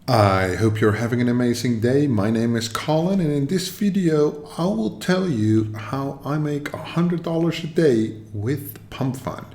I hope you're having an amazing day. My name is Colin, and in this video, I will tell you how I make $100 a day with Pump.Fun.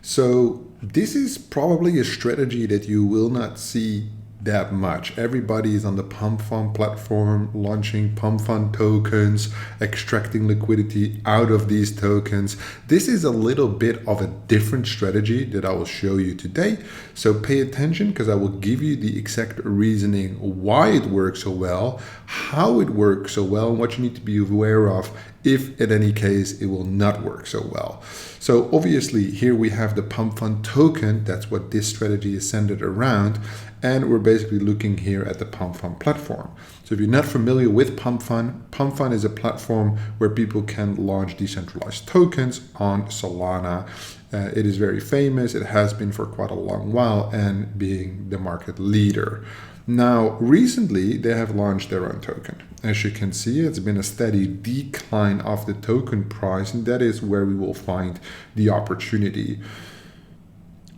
So, this is probably a strategy that you will not see that much. Everybody is on the Pump.Fun platform, launching Pump.Fun tokens, extracting liquidity out of these tokens. This is a little bit of a different strategy that I will show you today. So pay attention, because I will give you the exact reasoning why it works so well, how it works so well, and what you need to be aware of if in any case it will not work so well. So obviously here we have the Pump.Fun token. That's what this strategy is centered around. And we're basically looking here at the Pump.Fun platform. So if you're not familiar with Pump.Fun, Pump.Fun is a platform where people can launch decentralized tokens on Solana. It is very famous. It has been for quite a long while and being the market leader. Now, recently, they have launched their own token. As you can see, it's been a steady decline of the token price, and that is where we will find the opportunity.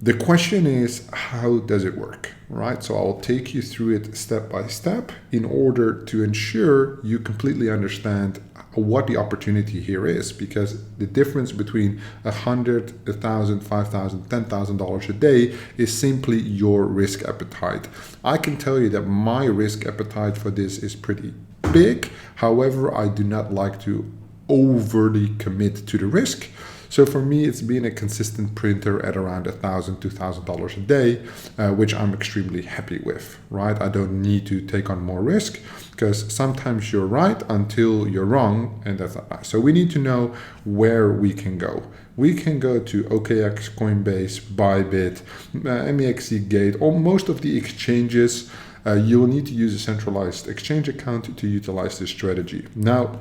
The question is, how does it work, right? So I'll take you through it step by step in order to ensure you completely understand what the opportunity here is, because the difference between $100, $1,000, $5,000, $10,000 a day is simply your risk appetite. I can tell you that my risk appetite for this is pretty big. However, I do not like to overly commit to the risk. So for me, it's been a consistent printer at around $1,000, $2,000 a day, which I'm extremely happy with, right? I don't need to take on more risk, because sometimes you're right until you're wrong, and that's not nice. So we need to know where we can go. We can go to OKX, Coinbase, Bybit, MEXC Gate, or most of the exchanges. You will need to use a centralized exchange account to utilize this strategy. Now,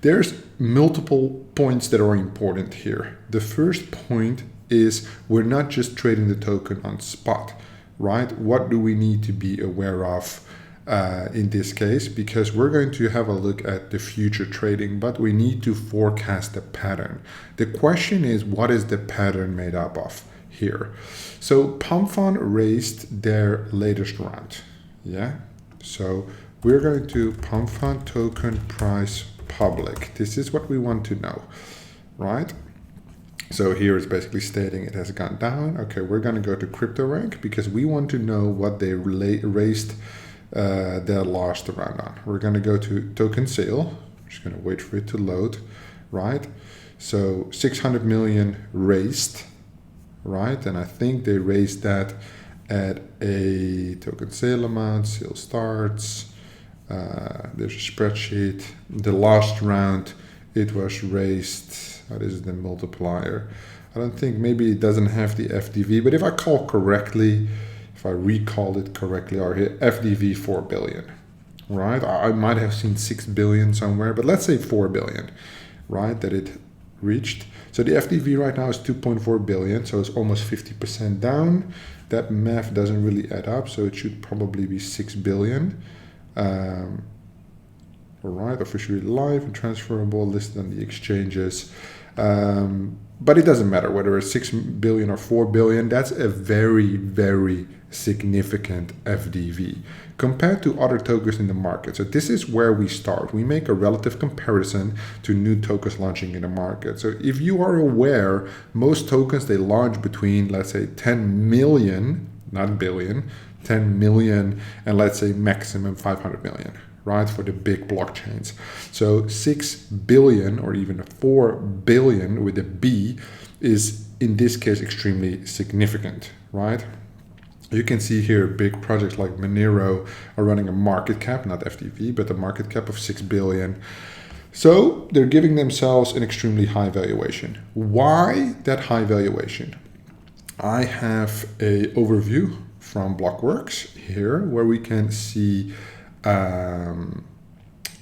there's multiple points that are important here. The first point is we're not just trading the token on spot, right? What do we need to be aware of in this case? Because we're going to have a look at the future trading, but we need to forecast the pattern. The question is, what is the pattern made up of here? So Pump.Fun raised their latest round, yeah? So we're going to Pump.Fun token price public. This is what we want to know, right? So here it's basically stating it has gone down. Okay, we're going to go to crypto rank because we want to know what they raised their last round on. We're going to go to token sale. I'm just going to wait for it to load, right? So 600 million raised, right? And I think they raised that at a token sale amount. Sale starts. There's a spreadsheet. The last round it was raised. What is the multiplier? I don't think, maybe it doesn't have the FDV, but if I recall it correctly, or here FDV 4 billion, right? I might have seen 6 billion somewhere, but let's say 4 billion, right? That it reached. So the FDV right now is 2.4 billion, so it's almost 50% down. That math doesn't really add up, so it should probably be 6 billion. All right, officially live and transferable, listed on the exchanges. But it doesn't matter whether it's 6 billion or 4 billion. That's a very, very significant FDV compared to other tokens in the market. So this is where we start. We make a relative comparison to new tokens launching in the market. So if you are aware, most tokens, they launch between, let's say, 10 million, not billion, 10 million, and let's say maximum 500 million, right, for the big blockchains. So 6 billion or even 4 billion with a B is in this case extremely significant, right? You can see here big projects like Monero are running a market cap, not FTV, but a market cap of 6 billion. So they're giving themselves an extremely high valuation. Why that high valuation? I have a overview from Blockworks here where we can see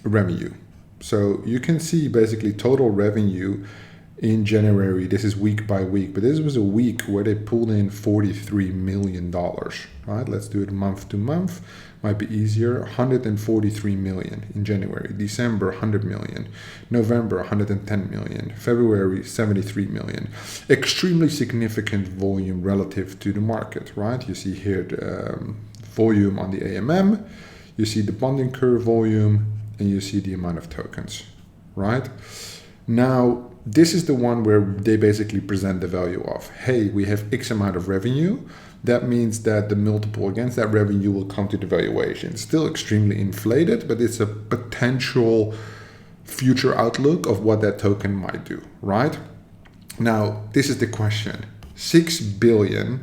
revenue. So you can see basically total revenue in January. This is week by week, but this was a week where they pulled in $43 million, right? Let's do it month to month. Might be easier. 143 million in January. December, 100 million. November, 110 million. February, 73 million. Extremely significant volume relative to the market, right? You see here the volume on the AMM, you see the bonding curve volume, and you see the amount of tokens, right? Now, this is the one where they basically present the value of, hey, we have X amount of revenue. That means that the multiple against that revenue will come to the valuation. It's still extremely inflated, but it's a potential future outlook of what that token might do, right? Now, this is the question. 6 billion,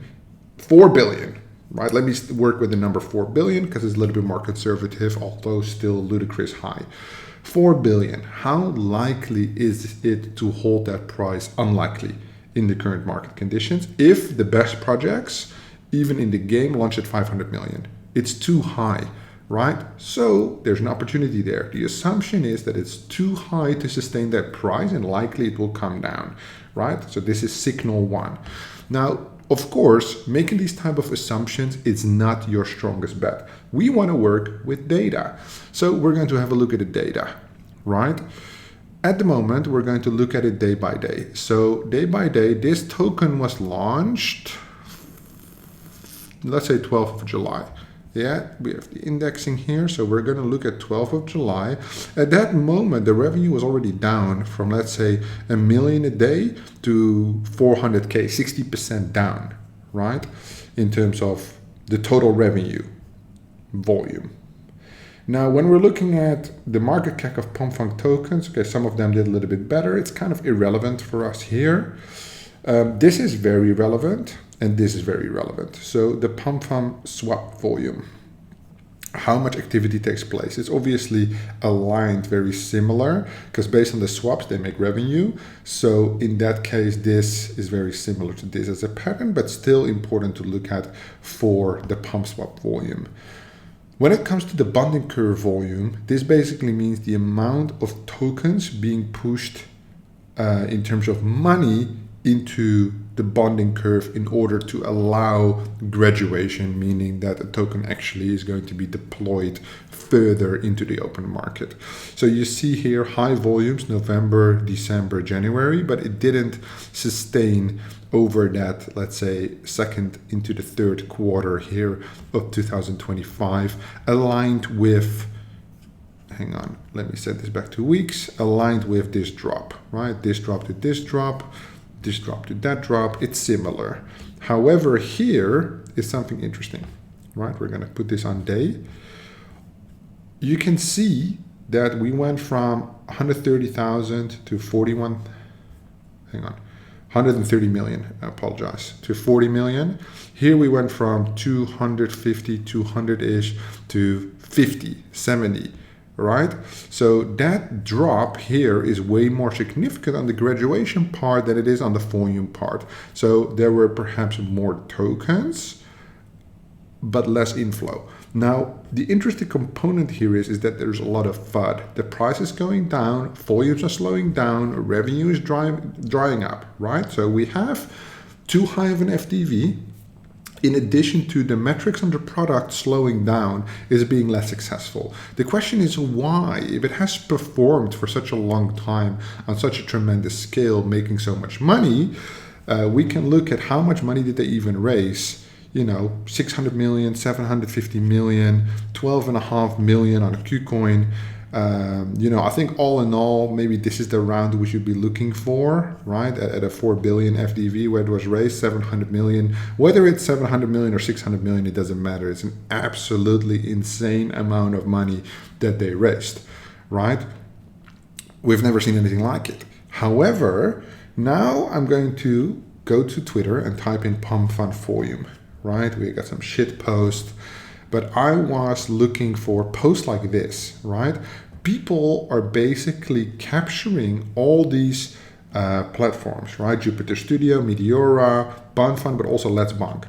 4 billion, right? Let me work with the number 4 billion because it's a little bit more conservative, although still ludicrous high. 4 billion, how likely is it to hold that price? Unlikely in the current market conditions. If the best projects, even in the game, launch at 500 million, it's too high, right? So there's an opportunity there. The assumption is that it's too high to sustain that price and likely it will come down, right? So this is signal one. Now, of course, making these type of assumptions, it's not your strongest bet. We want to work with data. So we're going to have a look at the data, right? At the moment, we're going to look at it day by day. So day by day, this token was launched, let's say 12th of July. Yeah, we have the indexing here. So we're going to look at 12th of July. At that moment, the revenue was already down from, let's say, $1 million a day to 400K, 60% down, right? In terms of the total revenue volume. Now, when we're looking at the market cap of Pump.Fun tokens, okay, some of them did a little bit better. It's kind of irrelevant for us here. This is very relevant. And this is very relevant. So the Pump.Fun swap volume, how much activity takes place? It's obviously aligned very similar because based on the swaps, they make revenue. So in that case, this is very similar to this as a pattern, but still important to look at for the pump swap volume. When it comes to the bonding curve volume, this basically means the amount of tokens being pushed in terms of money into the bonding curve in order to allow graduation, meaning that a token actually is going to be deployed further into the open market. So you see here high volumes, November, December, January, but it didn't sustain over that, let's say, second into the third quarter here of 2025, aligned with, hang on, let me set this back 2 weeks, aligned with this drop, right? This drop to this drop, this drop to that drop, it's similar. However, here is something interesting, right? We're gonna put this on day. You can see that we went from 130,000 to 130 million, I apologize, to 40 million. Here we went from 250, 200-ish to 50, 70. Right? So that drop here is way more significant on the graduation part than it is on the volume part. So there were perhaps more tokens, but less inflow. Now, the interesting component here is that there's a lot of FUD. The price is going down, volumes are slowing down, revenue is drying up, right? So we have too high of an FDV. In addition to the metrics on the product slowing down, is being less successful. The question is why? If it has performed for such a long time on such a tremendous scale, making so much money, we can look at how much money did they even raise. You know, 600 million, 750 million, 12.5 million on a KuCoin. You know, I think all in all, maybe this is the round we should be looking for, right? At a 4 billion FDV where it was raised, 700 million. Whether it's 700 million or 600 million, it doesn't matter. It's an absolutely insane amount of money that they raised, right? We've never seen anything like it. However, now I'm going to go to Twitter and type in Pump.Fun volume, right? We got some shit posts. But I was looking for posts like this, right? People are basically capturing all these platforms, right? Jupiter Studio, Meteora, Pump.Fun, but also Let's Bank.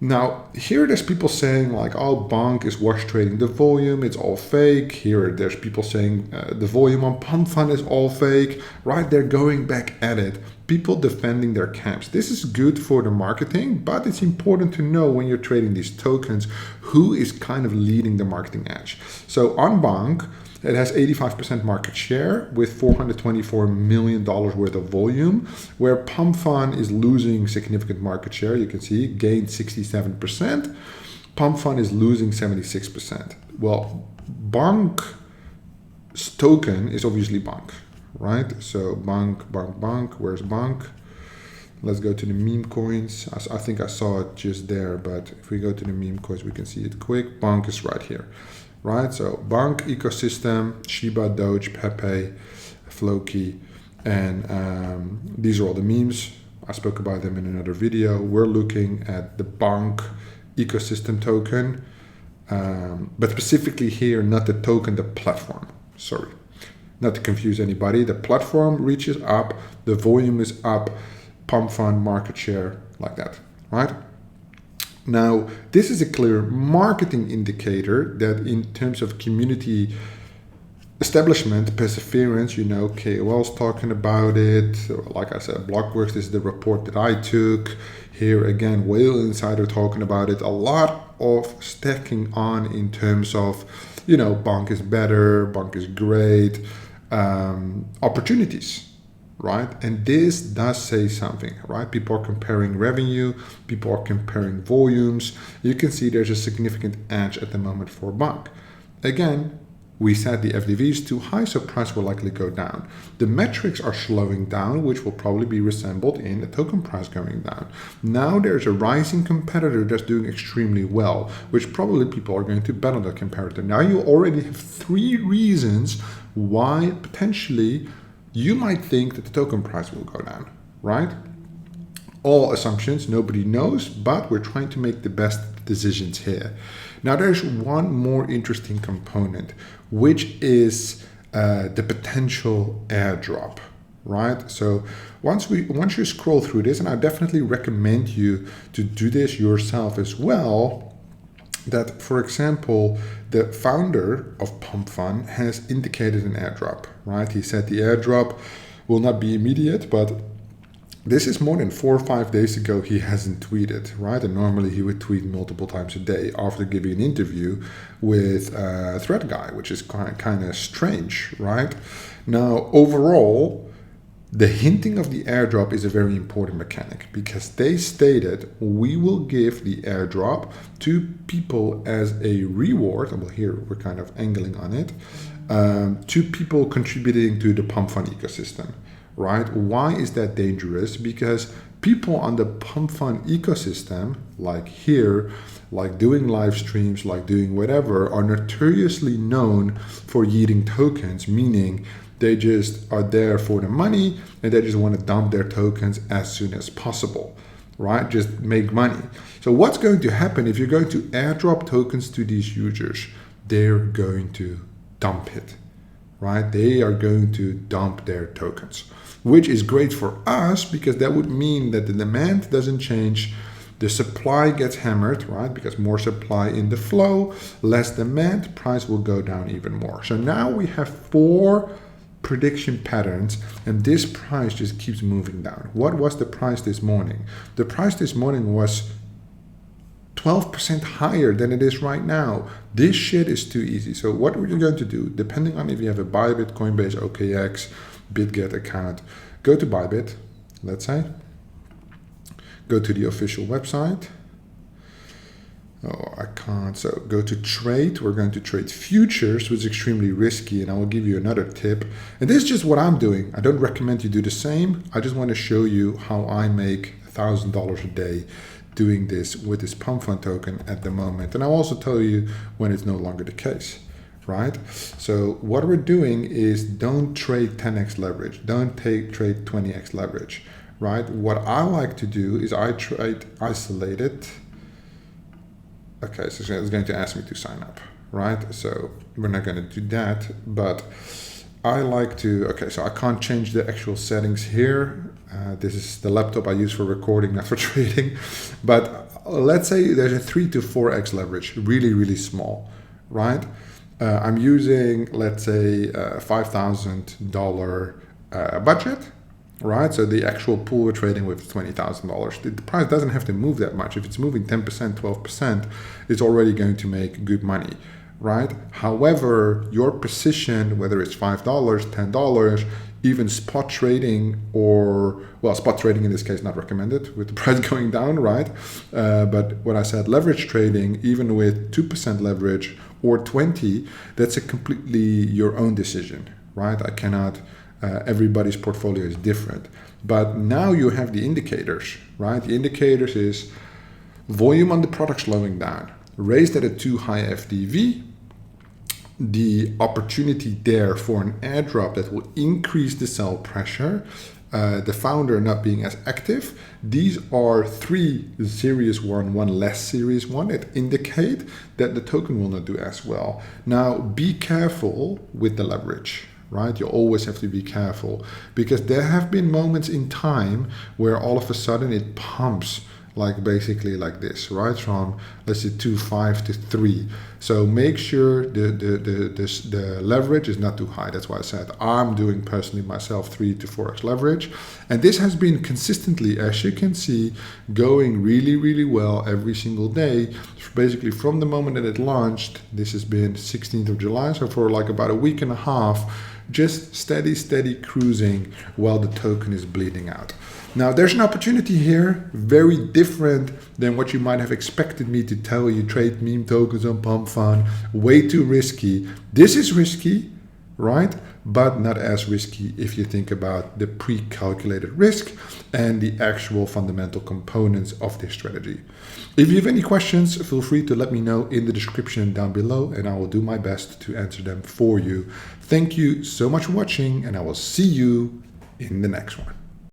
Now, here there's people saying like, oh, Bank is wash trading the volume, it's all fake. Here there's people saying the volume on Pump.Fun is all fake, right? They're going back at it. People defending their camps. This is good for the marketing, but it's important to know when you're trading these tokens, who is kind of leading the marketing edge. So on Bank, it has 85% market share with $424 million worth of volume, where Pump.Fun is losing significant market share. You can see it gained 67%. Pump.Fun is losing 76%. Well, Bank's token is obviously Bank, right? So Bank, where's Bank? Let's go to the meme coins. I think I saw it just there, but if we go to the meme coins, we can see it quick. Bank is right here, right? So Bank ecosystem, Shiba, Doge, Pepe, Floki, and these are all the memes. I spoke about them in another video. We're looking at the Bank ecosystem token, but specifically here, not the token, the platform. Sorry, not to confuse anybody. The platform reaches up, the volume is up, Pump.Fun market share like that, right? Now, this is a clear marketing indicator that in terms of community establishment, perseverance, KOLs talking about it. Like I said, Blockworks is the report that I took. Here again, Whale Insider talking about it. A lot of stacking on in terms of, Bank is better, Bank is great, opportunities. Right? And this does say something, right? People are comparing revenue, people are comparing volumes. You can see there's a significant edge at the moment for Bank. Again, we set the FDVs too high, so price will likely go down. The metrics are slowing down, which will probably be resembled in the token price going down. Now there's a rising competitor that's doing extremely well, which probably people are going to bet on that competitor. Now you already have 3 reasons why potentially you might think that the token price will go down, right? All assumptions, nobody knows, but we're trying to make the best decisions here. Now there's one more interesting component, which is the potential airdrop, right? So once you scroll through this, and I definitely recommend you to do this yourself as well, that, for example, the founder of Pump.Fun has indicated an airdrop, right? He said the airdrop will not be immediate, but this is more than 4 or 5 days ago he hasn't tweeted, right? And normally he would tweet multiple times a day after giving an interview with Thread Guy, which is kind of strange, right? Now, overall, the hinting of the airdrop is a very important mechanic because they stated we will give the airdrop to people as a reward. Well, here we're kind of angling on it, to people contributing to the Pump.Fun ecosystem, right? Why is that dangerous? Because people on the Pump.Fun ecosystem, like here, like doing live streams, like doing whatever, are notoriously known for yeeting tokens, meaning they just are there for the money and they just want to dump their tokens as soon as possible, right? Just make money. So what's going to happen if you're going to airdrop tokens to these users? They're going to dump it, right? They are going to dump their tokens, which is great for us because that would mean that the demand doesn't change. The supply gets hammered, right? Because more supply in the flow, less demand, price will go down even more. So now we have 4 prediction patterns and this price just keeps moving down. What was the price this morning? The price this morning was 12% higher than it is right now. This shit is too easy. So what are you going to do? Depending on if you have a Bybit, Coinbase, OKX, BitGet account, go to Bybit, let's say, go to the official website. Oh, I can't. So go to trade. We're going to trade futures, which is extremely risky. And I will give you another tip. And this is just what I'm doing. I don't recommend you do the same. I just want to show you how I make $1,000 a day doing this with this Pump.Fun token at the moment. And I'll also tell you when it's no longer the case, right? So what we're doing is don't trade 10x leverage. Don't trade 20x leverage, right? What I like to do is I trade isolated. Okay, so it's going to ask me to sign up, right? So we're not going to do that, but I like to, okay, so I can't change the actual settings here. This is the laptop I use for recording, not for trading. But let's say there's a 3 to 4x leverage, really, really small, right? I'm using, let's say, $5,000 budget. Right, so the actual pool we're trading with is $20,000. The price doesn't have to move that much. If it's moving 10%, 12%, it's already going to make good money, right? However, your position, whether it's $5, $10, even spot trading, or, well, spot trading in this case not recommended with the price going down, right? But what I said, leverage trading, even with 2% leverage or 20, that's a completely your own decision, right? I cannot, everybody's portfolio is different. But now you have the indicators, right? The indicators is volume on the product slowing down, raised at a too high FDV, the opportunity there for an airdrop that will increase the sell pressure, the founder not being as active. These are 3 serious one less serious one that indicate that the token will not do as well. Now, be careful with the leverage, right? You always have to be careful, because there have been moments in time where all of a sudden it pumps like basically like this, right? From, let's say, 2.5 to 3. So make sure the leverage is not too high. That's why I said I'm doing personally myself 3 to 4x leverage. And this has been consistently, as you can see, going really, really well every single day. Basically from the moment that it launched, this has been 16th of July. So for like about a week and a half, just steady cruising while the token is bleeding out. Now, there's an opportunity here, very different than what you might have expected me to tell you. Trade meme tokens on Pump.Fun, way too risky. This is risky, right? But not as risky if you think about the pre-calculated risk and the actual fundamental components of this strategy. If you have any questions, feel free to let me know in the description down below, and I will do my best to answer them for you. Thank you so much for watching, and I will see you in the next one.